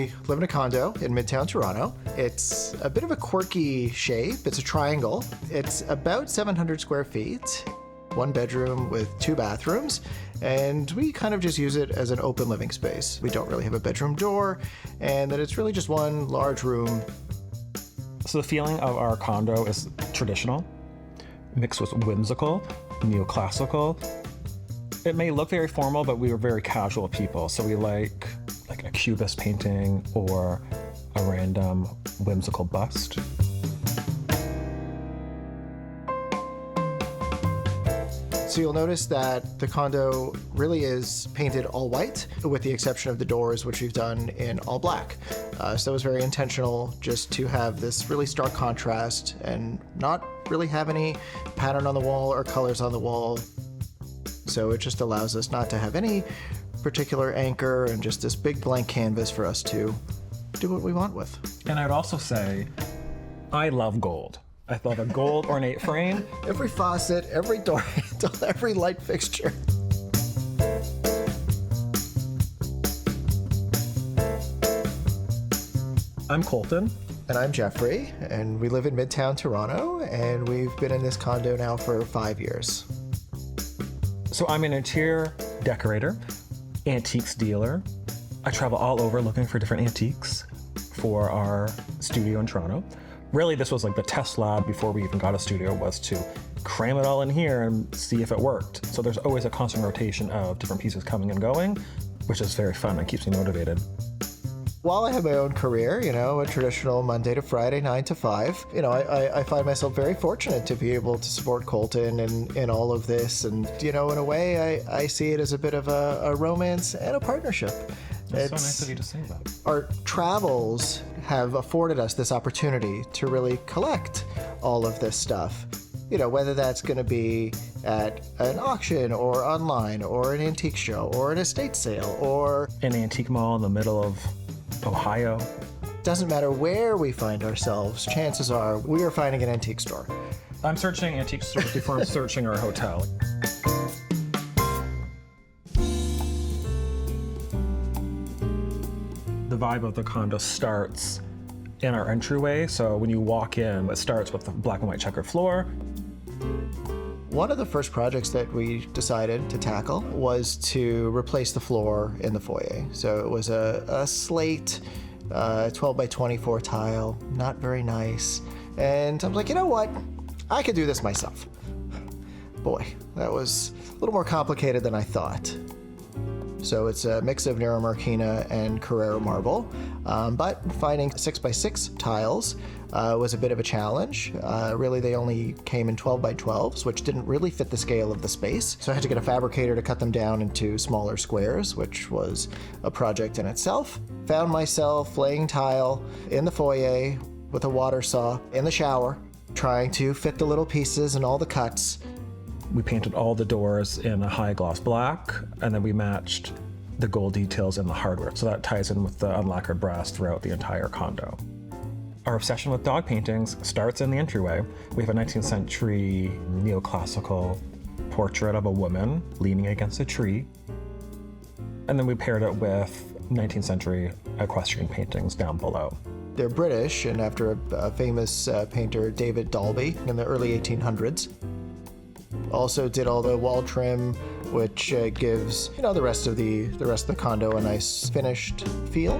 We live in a condo in Midtown Toronto. It's a bit of a quirky shape. It's a triangle. It's about 700 square feet, 1 bedroom with 2 bathrooms, and we kind of just use it as an open living space. We don't really have a bedroom door, and that it's really just one large room. So the feeling of our condo is traditional, mixed with whimsical, neoclassical. It may look very formal, but we are very casual people. So we like a cubist painting or a random whimsical bust. So you'll notice that the condo really is painted all white, with the exception of the doors, which we've done in all black. So it was very intentional just to have this really stark contrast and not really have any pattern on the wall or colors on the wall. So it just allows us not to have any particular anchor and just this big blank canvas for us to do what we want with. And I'd also say, I love gold. I love a gold ornate frame. Every faucet, every door handle, every light fixture. I'm Colton. And I'm Jeffrey, and we live in Midtown Toronto, and we've been in this condo now for 5 years. So I'm an interior decorator, antiques dealer. I travel all over looking for different antiques for our studio in Toronto. Really, this was like the test lab before we even got a studio, was to cram it all in here and see if it worked. So there's always a constant rotation of different pieces coming and going, which is very fun and keeps me motivated. While I have my own career, a traditional Monday to Friday, 9 to 5, I find myself very fortunate to be able to support Colton in all of this. And, in a way, I see it as a bit of a romance and a partnership. It's so nice of you to say that. Our travels have afforded us this opportunity to really collect all of this stuff. Whether that's going to be at an auction or online or an antique show or an estate sale or an antique mall in the middle of Ohio. Doesn't matter where we find ourselves, chances are we are finding an antique store. I'm searching antique stores before I'm searching our hotel. The vibe of the condo starts in our entryway. So when you walk in, it starts with the black and white checkered floor. One of the first projects that we decided to tackle was to replace the floor in the foyer. So it was a slate, 12 by 24 tile, not very nice. And I was like, you know what? I could do this myself. Boy, that was a little more complicated than I thought. So it's a mix of Nero Marquina and Carrara marble, but finding 6x6 tiles was a bit of a challenge. Really, they only came in 12 by 12s, which didn't really fit the scale of the space. So I had to get a fabricator to cut them down into smaller squares, which was a project in itself. Found myself laying tile in the foyer with a water saw in the shower, trying to fit the little pieces and all the cuts. We painted all the doors in a high gloss black, and then we matched the gold details in the hardware. So that ties in with the unlacquered brass throughout the entire condo. Our obsession with dog paintings starts in the entryway. We have a 19th century neoclassical portrait of a woman leaning against a tree. And then we paired it with 19th century equestrian paintings down below. They're British, and after a famous painter, David Dalby, in the early 1800s. Also did all the wall trim, which gives the rest of the condo a nice finished feel.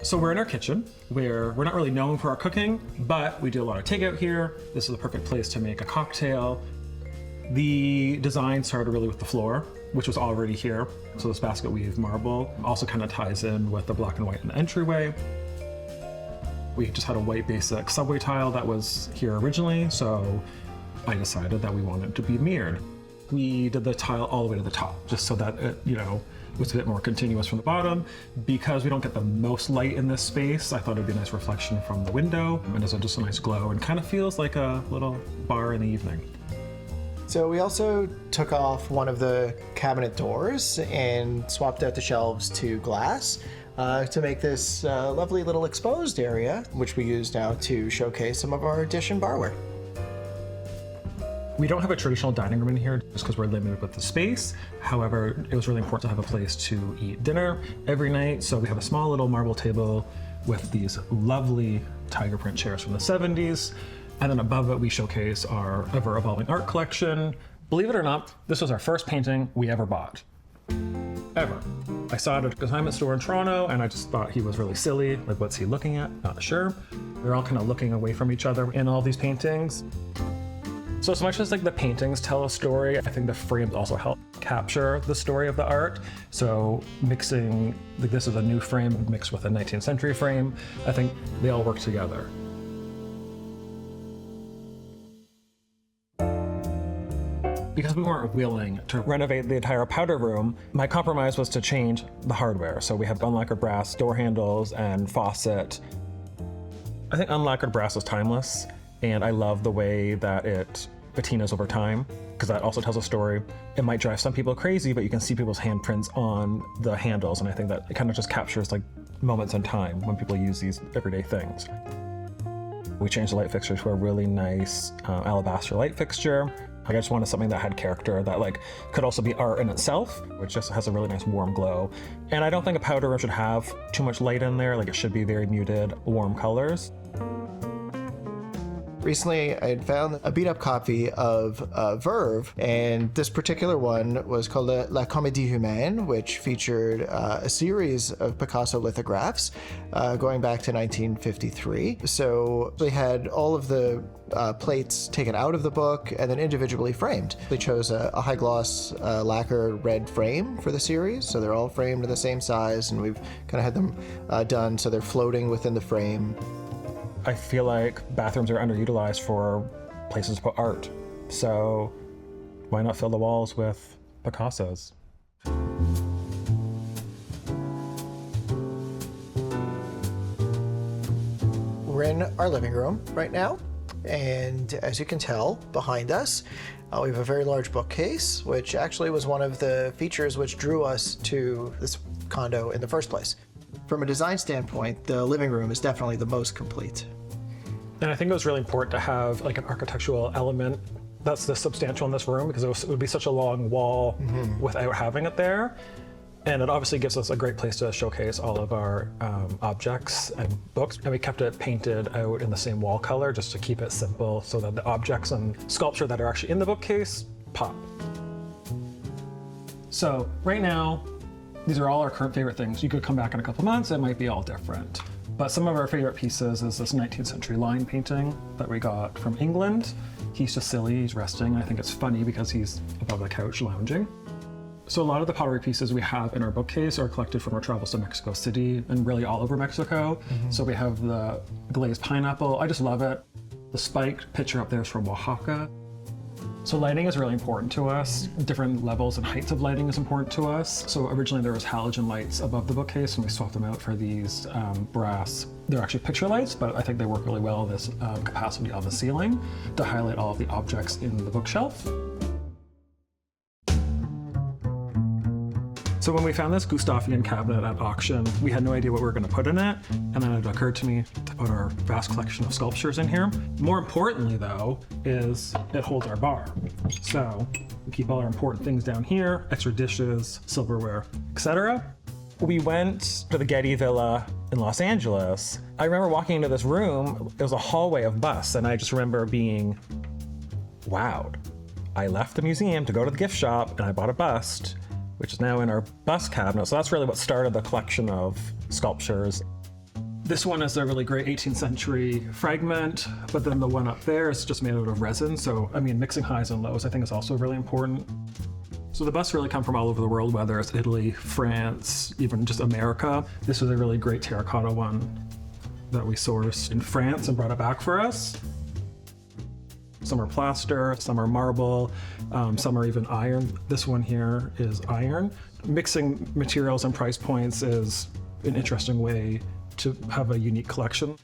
So we're in our kitchen, where we're not really known for our cooking, but we do a lot of takeout here. This is the perfect place to make a cocktail. The design started really with the floor, which was already here. So this basket weave marble also kind of ties in with the black and white in the entryway. We just had a white basic subway tile that was here originally, so I decided that we wanted it to be mirrored. We did the tile all the way to the top, just so that it, was a bit more continuous from the bottom. Because we don't get the most light in this space, I thought it'd be a nice reflection from the window, and there's just a nice glow, and kind of feels like a little bar in the evening. So we also took off one of the cabinet doors and swapped out the shelves to glass to make this lovely little exposed area, which we use now to showcase some of our dish and barware. We don't have a traditional dining room in here just because we're limited with the space. However, it was really important to have a place to eat dinner every night. So we have a small little marble table with these lovely tiger print chairs from the 70s. And then above it, we showcase our ever evolving art collection. Believe it or not, this was our first painting we ever bought. Ever. I saw it at a consignment store in Toronto and I just thought he was really silly. Like, what's he looking at? Not sure. They're all kind of looking away from each other in all these paintings. So as much as like the paintings tell a story, I think the frames also help capture the story of the art. So mixing, like this is a new frame mixed with a 19th century frame, I think they all work together. Because we weren't willing to renovate the entire powder room, my compromise was to change the hardware. So we have unlacquered brass door handles and faucet. I think unlacquered brass is timeless, and I love the way that it patinas over time, because that also tells a story. It might drive some people crazy, but you can see people's handprints on the handles, and I think that it kind of just captures like moments in time when people use these everyday things. We changed the light fixture to a really nice alabaster light fixture. I just wanted something that had character, that like could also be art in itself, which just has a really nice warm glow. And I don't think a powder room should have too much light in there. Like, it should be very muted, warm colors. Recently, I had found a beat-up copy of Verve, and this particular one was called La Comédie Humaine, which featured a series of Picasso lithographs going back to 1953. So they had all of the plates taken out of the book and then individually framed. They chose a high-gloss lacquer red frame for the series, so they're all framed in the same size, and we've kind of had them done so they're floating within the frame. I feel like bathrooms are underutilized for places to put art. So why not fill the walls with Picassos? We're in our living room right now, and as you can tell behind us, we have a very large bookcase, which actually was one of the features which drew us to this condo in the first place. From a design standpoint, the living room is definitely the most complete. And I think it was really important to have like an architectural element that's this substantial in this room, because it would be such a long wall without having it there. And it obviously gives us a great place to showcase all of our objects and books. And we kept it painted out in the same wall color just to keep it simple, so that the objects and sculpture that are actually in the bookcase pop. So right now, these are all our current favorite things. You could come back in a couple months, it might be all different. But some of our favorite pieces is this 19th century lion painting that we got from England. He's just silly, he's resting. I think it's funny because he's above the couch lounging. So a lot of the pottery pieces we have in our bookcase are collected from our travels to Mexico City and really all over Mexico. So we have the glazed pineapple, I just love it. The spiked picture up there is from Oaxaca. So lighting is really important to us. Different levels and heights of lighting is important to us. So originally there was halogen lights above the bookcase, and we swapped them out for these brass. They're actually picture lights, but I think they work really well, this capacity on the ceiling to highlight all of the objects in the bookshelf. So when we found this Gustavian cabinet at auction, we had no idea what we were going to put in it, and then it occurred to me to put our vast collection of sculptures in here. More importantly though, is it holds our bar. So we keep all our important things down here, extra dishes, silverware, etc. We went to the Getty Villa in Los Angeles. I remember walking into this room, it was a hallway of busts, and I just remember being wowed. I left the museum to go to the gift shop and I bought a bust, which is now in our bust cabinet. So that's really what started the collection of sculptures. This one is a really great 18th century fragment, but then the one up there is just made out of resin. So, I mean, mixing highs and lows I think is also really important. So the busts really come from all over the world, whether it's Italy, France, even just America. This was a really great terracotta one that we sourced in France and brought it back for us. Some are plaster, some are marble, some are even iron. This one here is iron. Mixing materials and price points is an interesting way to have a unique collection.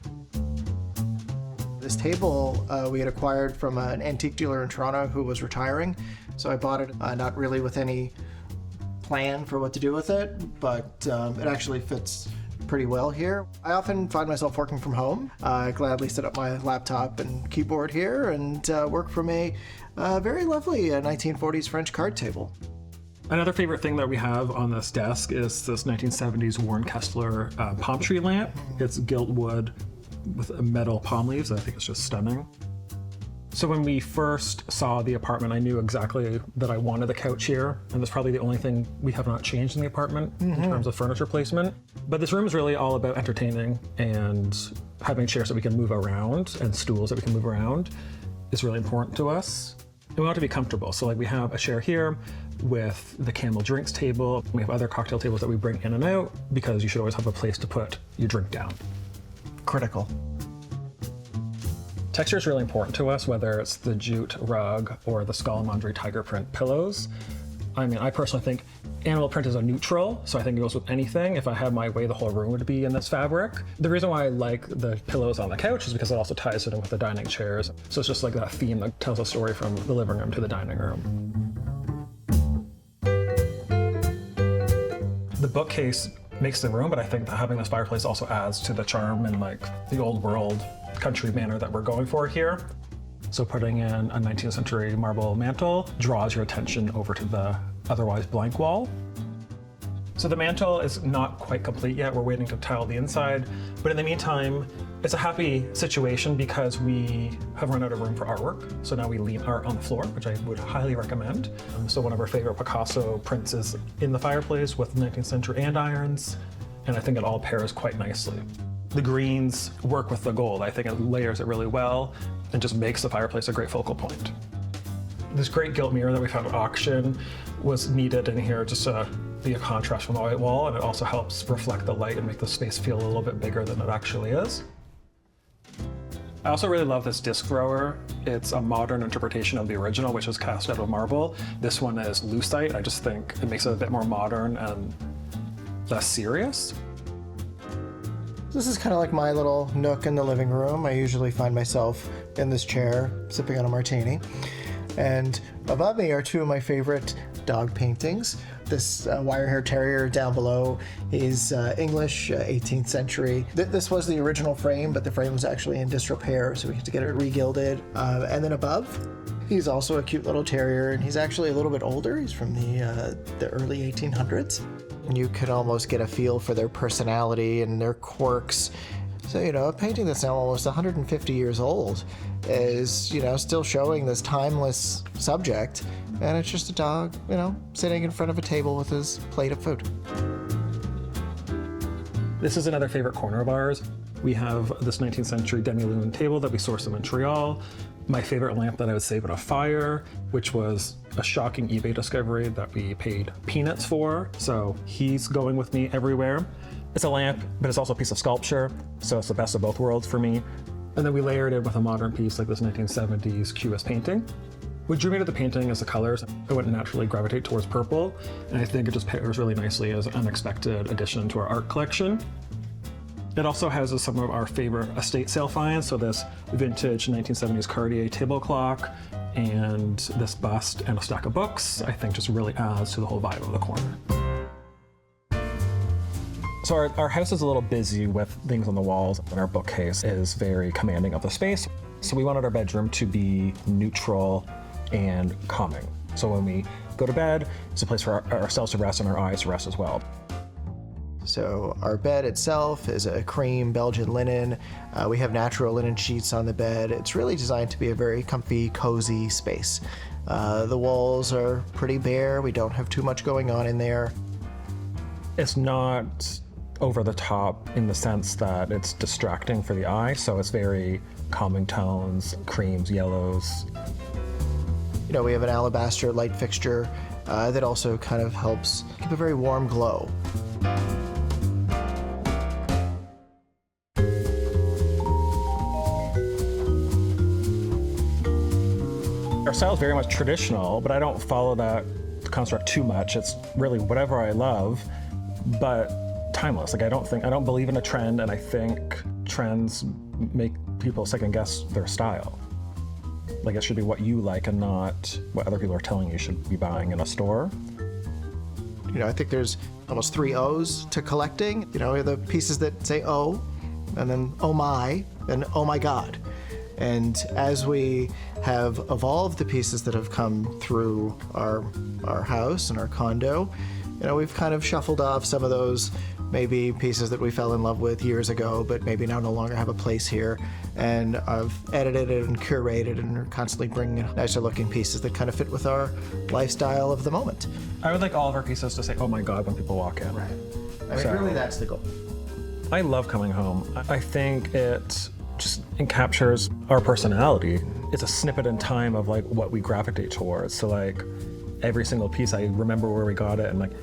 This table we had acquired from an antique dealer in Toronto who was retiring, so I bought it not really with any plan for what to do with it, but it actually fits pretty well here. I often find myself working from home. I gladly set up my laptop and keyboard here and work from a very lovely 1940s French card table. Another favorite thing that we have on this desk is this 1970s Warren Kessler palm tree lamp. It's gilt wood with metal palm leaves. I think it's just stunning. So when we first saw the apartment, I knew exactly that I wanted the couch here, and that's probably the only thing we have not changed in the apartment in terms of furniture placement. But this room is really all about entertaining, and having chairs that we can move around and stools that we can move around is really important to us. And we want it to be comfortable. So like we have a chair here with the Camel drinks table. We have other cocktail tables that we bring in and out because you should always have a place to put your drink down. Critical. Texture is really important to us, whether it's the jute rug or the Scalamandre tiger print pillows. I mean, I personally think animal print is a neutral, so I think it goes with anything. If I had my way, the whole room would be in this fabric. The reason why I like the pillows on the couch is because it also ties it in with the dining chairs. So it's just like that theme that tells a story from the living room to the dining room. The bookcase makes the room, but I think that having this fireplace also adds to the charm and like the old world country manner that we're going for here. So putting in a 19th century marble mantle draws your attention over to the otherwise blank wall. So the mantle is not quite complete yet. We're waiting to tile the inside, but in the meantime, it's a happy situation because we have run out of room for artwork. So now we leave art on the floor, which I would highly recommend. So one of our favorite Picasso prints is in the fireplace with 19th century andirons, and I think it all pairs quite nicely. The greens work with the gold. I think it layers it really well and just makes the fireplace a great focal point. This great gilt mirror that we found at auction was needed in here just to be a contrast from the white wall, and it also helps reflect the light and make the space feel a little bit bigger than it actually is. I also really love this disc thrower. It's a modern interpretation of the original, which is cast out of marble. This one is lucite. I just think it makes it a bit more modern and less serious. This is kind of like my little nook in the living room. I usually find myself in this chair, sipping on a martini. And above me are two of my favorite dog paintings. This wire hair terrier down below is English, 18th century. This was the original frame, but the frame was actually in disrepair, so we had to get it regilded. And then above, he's also a cute little terrier, and he's actually a little bit older. He's from the early 1800s. And you can almost get a feel for their personality and their quirks. So, a painting that's now almost 150 years old is, still showing this timeless subject. And it's just a dog, sitting in front of a table with his plate of food. This is another favorite corner of ours. We have this 19th century demi-lune table that we sourced in Montreal. My favorite lamp that I would save in a fire, which was a shocking eBay discovery that we paid peanuts for. So he's going with me everywhere. It's a lamp, but it's also a piece of sculpture, so it's the best of both worlds for me. And then we layered it with a modern piece like this 1970s Cubist painting. What drew me to the painting is the colors. I wouldn't naturally gravitate towards purple, and I think it just pairs really nicely as an unexpected addition to our art collection. It also houses some of our favorite estate sale finds, so this vintage 1970s Cartier table clock and this bust and a stack of books, I think just really adds to the whole vibe of the corner. So our house is a little busy with things on the walls, and our bookcase is very commanding of the space. So we wanted our bedroom to be neutral and calming. So when we go to bed, it's a place for ourselves to rest and our eyes to rest as well. So our bed itself is a cream Belgian linen. We have natural linen sheets on the bed. It's really designed to be a very comfy, cozy space. The walls are pretty bare. We don't have too much going on in there. It's not over the top in the sense that it's distracting for the eye, so it's very calming tones, creams, yellows. We have an alabaster light fixture that also kind of helps keep a very warm glow. Our style is very much traditional, but I don't follow that construct too much. It's really whatever I love, but timeless. I don't believe in a trend, and I think trends make people second guess their style. It should be what you like and not what other people are telling you should be buying in a store. I think there's almost 3 O's to collecting. We have the pieces that say "oh," and then "oh my," and "oh my God." And as we have evolved the pieces that have come through our house and our condo, we've kind of shuffled off some of those maybe pieces that we fell in love with years ago, but maybe now no longer have a place here. And I've edited it and curated and are constantly bringing in nicer looking pieces that kind of fit with our lifestyle of the moment. I would like all of our pieces to say, "oh my God," when people walk in. Right. I mean, really, that's the goal. I love coming home. I think it just captures our personality. It's a snippet in time of like what we gravitate towards. So like every single piece, I remember where we got it and like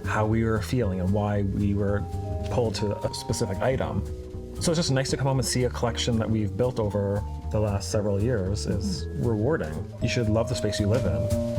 how we were feeling and why we were pulled to a specific item. So it's just nice to come home and see a collection that we've built over the last several years is rewarding. You should love the space you live in.